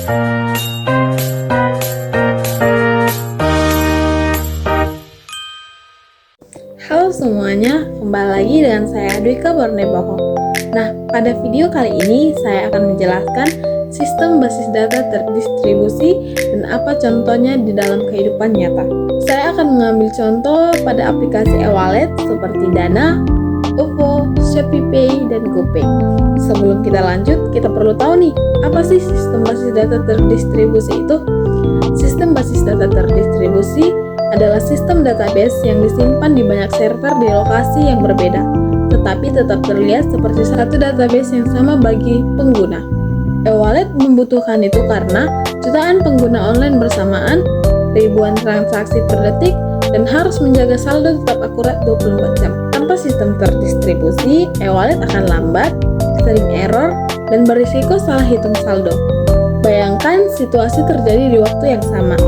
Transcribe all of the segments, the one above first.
Halo semuanya, kembali lagi dengan saya Dwika Borneboho. Nah, pada video kali ini saya akan menjelaskan sistem basis data terdistribusi dan apa contohnya di dalam kehidupan nyata. Saya akan mengambil contoh pada aplikasi e-wallet seperti Dana, OVO, ShopeePay, dan GoPay. Sebelum kita lanjut, kita perlu tahu nih, apa sih sistem basis data terdistribusi itu? Sistem basis data terdistribusi adalah sistem database yang disimpan di banyak server di lokasi yang berbeda, tetapi tetap terlihat seperti satu database yang sama bagi pengguna. E-wallet membutuhkan itu karena jutaan pengguna online bersamaan, ribuan transaksi per detik, dan harus menjaga saldo tetap akurat 24 jam. Tanpa sistem terdistribusi, e-wallet akan lambat, sering error, dan berisiko salah hitung saldo. Bayangkan situasi terjadi di waktu yang sama.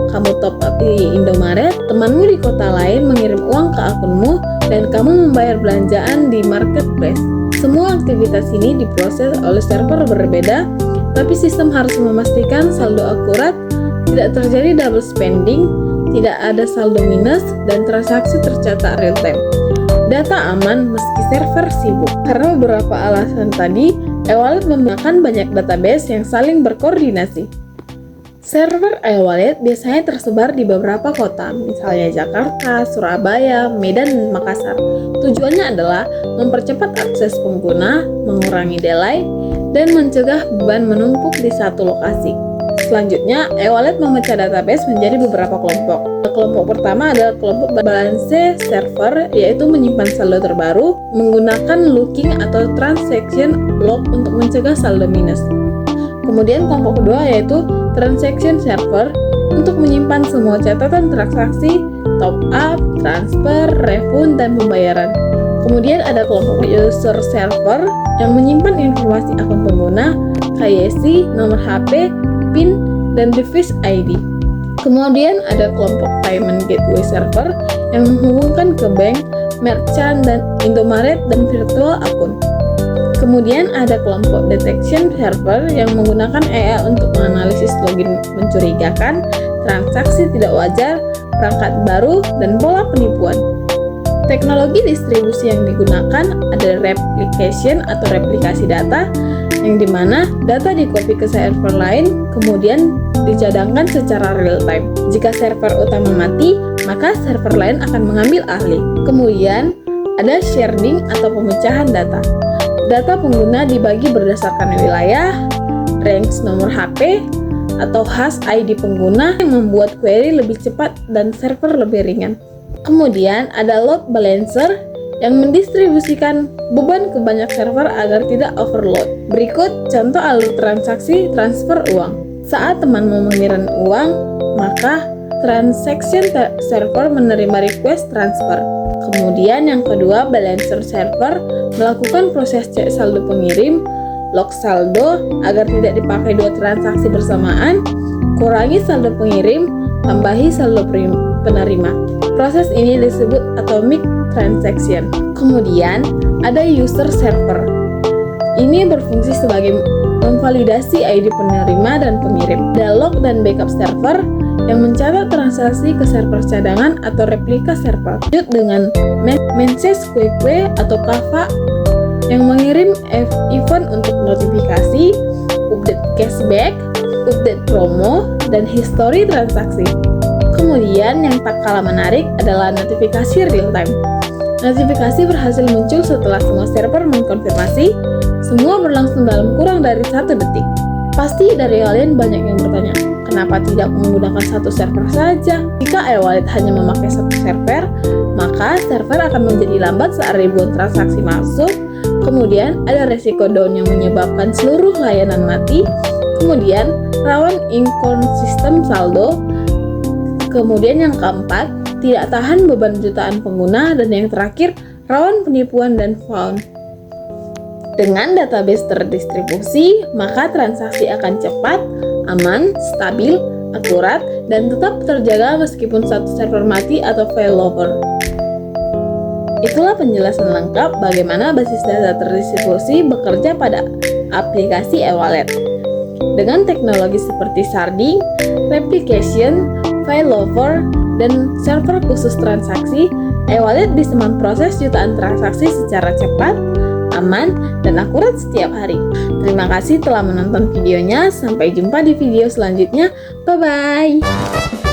Kamu top up di Indomaret, temanmu di kota lain mengirim uang ke akunmu, dan kamu membayar belanjaan di marketplace. Semua aktivitas ini diproses oleh server berbeda, tapi sistem harus memastikan saldo akurat, tidak terjadi double spending, tidak ada saldo minus, dan transaksi tercatat real time. Data aman meski server sibuk. Karena beberapa alasan tadi, e-wallet menggunakan banyak database yang saling berkoordinasi. Server e-wallet biasanya tersebar di beberapa kota, misalnya Jakarta, Surabaya, Medan, dan Makassar. Tujuannya adalah mempercepat akses pengguna, mengurangi delay, dan mencegah beban menumpuk di satu lokasi. Selanjutnya, e-wallet memecah database menjadi beberapa kelompok. Kelompok pertama adalah kelompok balance server, yaitu menyimpan saldo terbaru menggunakan looking atau transaction log untuk mencegah saldo minus. Kemudian kelompok kedua yaitu transaction server untuk menyimpan semua catatan transaksi, top up, transfer, refund, dan pembayaran. Kemudian ada kelompok user server yang menyimpan informasi akun pengguna, KYC, nomor HP, PIN, dan device ID. Kemudian ada kelompok payment gateway server yang menghubungkan ke bank, merchant, dan Indomaret, dan virtual akun. Kemudian ada kelompok detection server yang menggunakan AI untuk menganalisis login mencurigakan, transaksi tidak wajar, perangkat baru, dan pola penipuan. Teknologi distribusi yang digunakan adalah replication atau replikasi data, yang dimana data di-copy ke server lain, kemudian dicadangkan secara real time. Jika server utama mati, maka server lain akan mengambil alih. Kemudian ada sharding atau pemecahan data. Data pengguna dibagi berdasarkan wilayah, range nomor HP, atau hash ID pengguna yang membuat query lebih cepat dan server lebih ringan. Kemudian ada load balancer yang mendistribusikan beban ke banyak server agar tidak overload. Berikut contoh alur transaksi transfer uang. Saat temanmu mengirim uang, maka transaction server menerima request transfer. Kemudian yang kedua, balancer server melakukan proses cek saldo pengirim, log saldo agar tidak dipakai dua transaksi bersamaan, kurangi saldo pengirim, tambahi saldo penerima. Proses ini disebut atomic transaction. Kemudian ada user server. Ini berfungsi sebagai memvalidasi ID penerima dan pengirim. Ada log dan backup server yang mencatat transaksi ke server cadangan atau replika server. Lanjut dengan message quick atau Kava yang mengirim event untuk notifikasi, update cashback, update promo, dan history transaksi. Kemudian yang tak kalah menarik adalah notifikasi real time. Notifikasi berhasil muncul setelah semua server mengkonfirmasi. Semua berlangsung dalam kurang dari 1 detik. Pasti dari kalian banyak yang bertanya, kenapa tidak menggunakan satu server saja? Jika e-wallet hanya memakai satu server, maka server akan menjadi lambat saat ribuan transaksi masuk. Kemudian ada resiko down yang menyebabkan seluruh layanan mati. Kemudian rawan inconsistent saldo. Kemudian yang keempat, tidak tahan beban jutaan pengguna. Dan yang terakhir, rawan penipuan dan fraud. Dengan database terdistribusi, maka transaksi akan cepat, aman, stabil, akurat, dan tetap terjaga meskipun satu server mati atau failover. Itulah penjelasan lengkap bagaimana basis data terdistribusi bekerja pada aplikasi e-wallet. Dengan teknologi seperti sharding, replication, failover, dan server khusus transaksi, e-wallet bisa memproses jutaan transaksi secara cepat, aman, dan akurat setiap hari. Terima kasih telah menonton videonya. Sampai jumpa di video selanjutnya. Bye-bye.